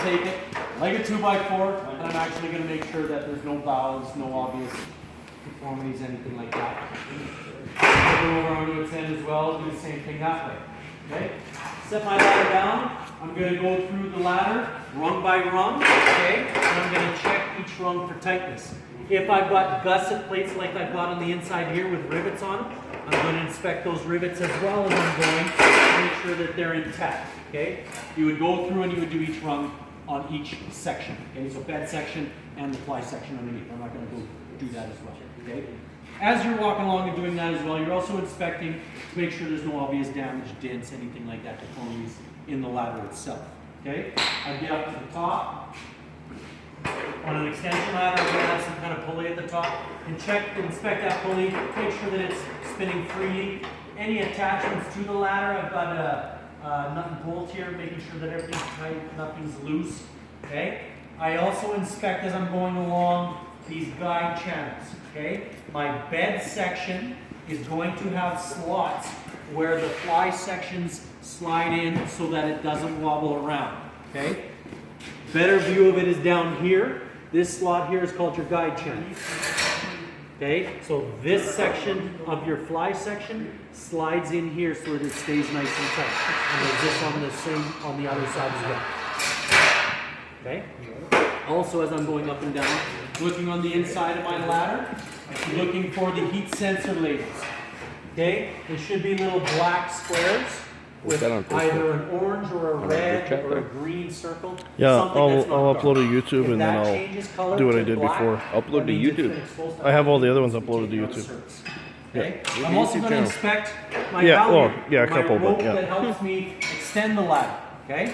take it like a 2x4, and I'm actually going to make sure that there's no valves, no obvious deformities, anything like that. Go over onto its end as well, do the same thing that way. Okay? Set my ladder down. I'm going to go through the ladder rung by rung, okay? And I'm going to check each rung for tightness. If I've got gusset plates like I've got on the inside here with rivets on them, I'm going to inspect those rivets as well as I'm going to make sure that they're intact, okay? You would go through and you would do each rung on each section, okay? So bed section and the fly section underneath. I'm not going to go do that as well, okay? As you're walking along and doing that as well, you're also inspecting to make sure there's no obvious damage, dents, anything like that, deformities in the ladder itself, okay? I get up to the top. On an extension ladder, I'm going to have some kind of pulley at the top, and inspect that pulley, make sure that it's spinning freely. Any attachments to the ladder, I've got a nut and bolt here, making sure that everything's tight, nothing's loose, okay? I also inspect as I'm going along these guide channels, okay? My bed section is going to have slots where the fly sections slide in so that it doesn't wobble around, okay? Better view of it is down here. This slot here is called your guide channel. Okay, so this section of your fly section slides in here so that it stays nice and tight. And there's this on the same on the other side as well. Okay. Also, as I'm going up and down, looking on the inside of my ladder, looking for the heat sensor labels. Okay, there should be little black squares with either an orange or a red or a green circle. Yeah, I'll upload to YouTube and then I'll do what I did before. Upload to YouTube. I have all the other ones uploaded to YouTube. Okay. I'm also going to inspect my a couple, rope but yeah. that helps me extend the ladder. Okay.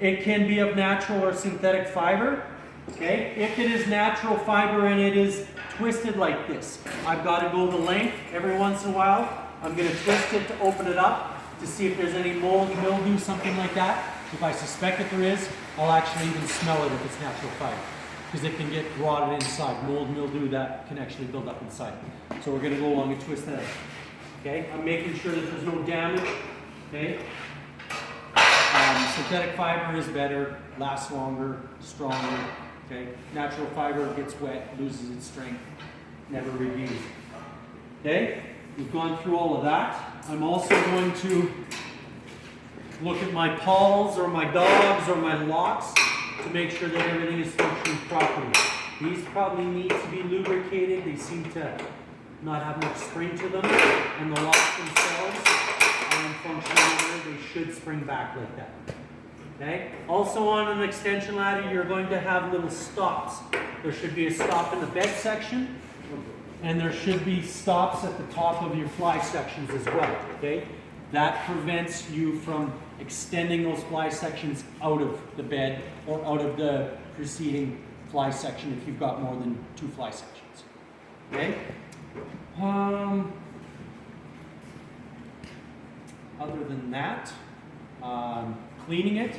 It can be of natural or synthetic fiber. Okay. If it is natural fiber and it is twisted like this, I've got to go the length every once in a while. I'm going to twist it to open it up to see if there's any mold, mildew, something like that. If I suspect that there is, I'll actually even smell it if it's natural fiber, because it can get rotted inside. Mold, mildew, that can actually build up inside. So we're going to go along and twist that out. Okay, I'm making sure that there's no damage. Okay, synthetic fiber is better, lasts longer, stronger. Okay, natural fiber gets wet, loses its strength, never reused. Okay, we've gone through all of that. I'm also going to look at my pawls or my dogs or my locks to make sure that everything is functioning properly. These probably need to be lubricated. They seem to not have much spring to them. And the locks themselves are functioning. They should spring back like that. Okay? Also on an extension ladder, you're going to have little stops. There should be a stop in the bed section. And there should be stops at the top of your fly sections as well, okay? That prevents you from extending those fly sections out of the bed or out of the preceding fly section if you've got more than 2 fly sections, okay? Other than that, cleaning it.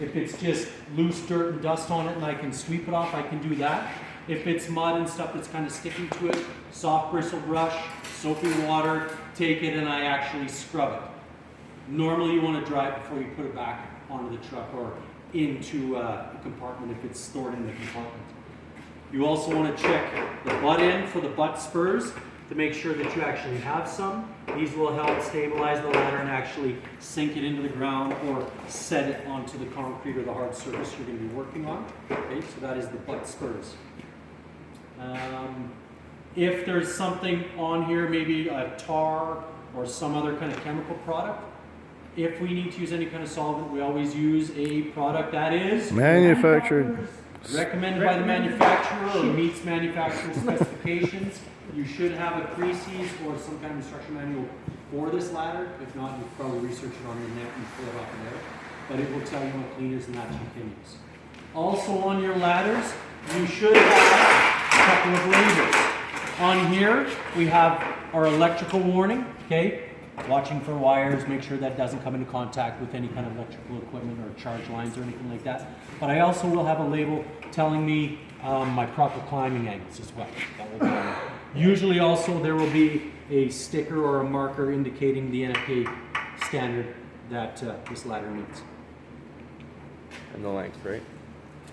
If it's just loose dirt and dust on it and I can sweep it off, I can do that. If it's mud and stuff that's kind of sticking to it, soft bristle brush, soapy water, take it and I actually scrub it. Normally you want to dry it before you put it back onto the truck or into the compartment if it's stored in the compartment. You also want to check the butt end for the butt spurs to make sure that you actually have some. These will help stabilize the ladder and actually sink it into the ground or set it onto the concrete or the hard surface you're going to be working on. Okay, so that is the butt spurs. If there's something on here, maybe a tar or some other kind of chemical product, if we need to use any kind of solvent, we always use a product that is Manufactured. recommended by the manufacturer or meets manufacturer specifications. You should have a pre-seas or some kind of instruction manual for this ladder. If not, you probably research it on the net and pull it off of there. But it will tell you what cleaners and that you can use. Also on your ladders, you should have a couple of labels. On here, we have our electrical warning, okay? Watching for wires, make sure that doesn't come into contact with any kind of electrical equipment or charge lines or anything like that. But I also will have a label telling me my proper climbing angles as well. That will be on there. Usually also there will be a sticker or a marker indicating the NFPA standard that this ladder meets. And the length, right?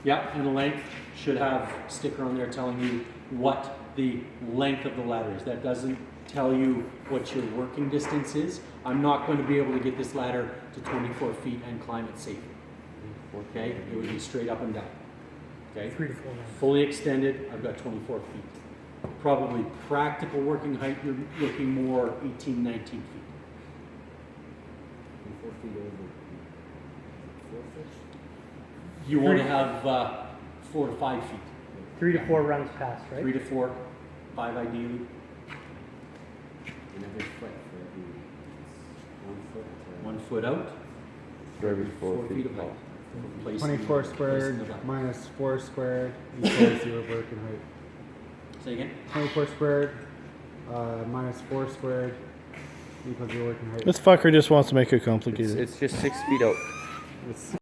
Yeah, and the length should have sticker on there telling you what the length of the ladder is. That doesn't tell you what your working distance is. I'm not going to be able to get this ladder to 24 feet and climb it safely. Okay, it would be straight up and down. Okay, 3 to 4 rounds. fully extended, I've got 24 feet. Probably practical working height, you're looking more 18, 19 feet. 4 feet over 4 feet? You want to have 4 to 5 feet. 3 to 4 rounds past, right? 3 to 4, 5 ideally. And every foot for every 1 foot. 1 foot out, For every 4 4 feet feet apart. tall. Place 24 in the squared back. minus 4 squared equals your working height. Say again? 24 squared minus 4 squared equals your working height. This fucker just wants to make it It's, complicated. it's just 6 feet out. It's